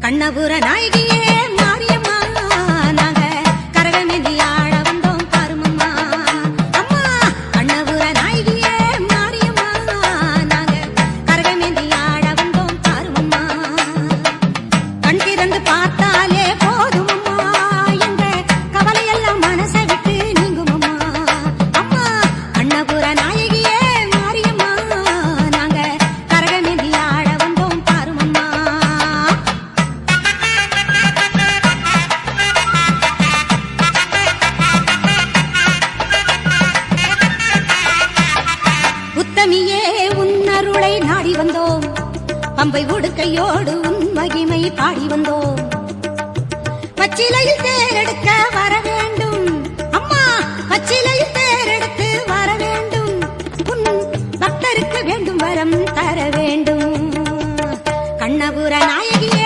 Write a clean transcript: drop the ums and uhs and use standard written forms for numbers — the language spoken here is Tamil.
கண்ணபுர நாயகியே மாரியம்மா நாங்க கரகமேந்தி ஆட வந்தோம் பாருமம்மா அம்மா கண்ணபுர நாயகியே மாரியம்மா நாங்க கரகமேந்தி ஆட வந்தோம் பாருமம்மா கண் திறந்து பார்த்தாலே போதுமம்மா எங்க கவலையெல்லாம் மனசை விட்டு நீங்குமம்மா அம்மா கண்ணபுர நாயகியே மாரியம்மா நாங்க கரகமேந்தி ஆட வந்தோம் பாருமம்மா உத்தமியே உன்னருளை நாடி வந்தோம் பம்பை உடுக்கையோடு உன் மகிமை பாடி வந்தோம் பச்சிலையில் தேரெடுக்க வர வேண்டும் அம்மா பச்சிலையில் தேரெடுத்து வர வேண்டும் உன் பக்தருக்கு வேண்டும் வரம் தர வேண்டும் கண்ணபுர நாயகியே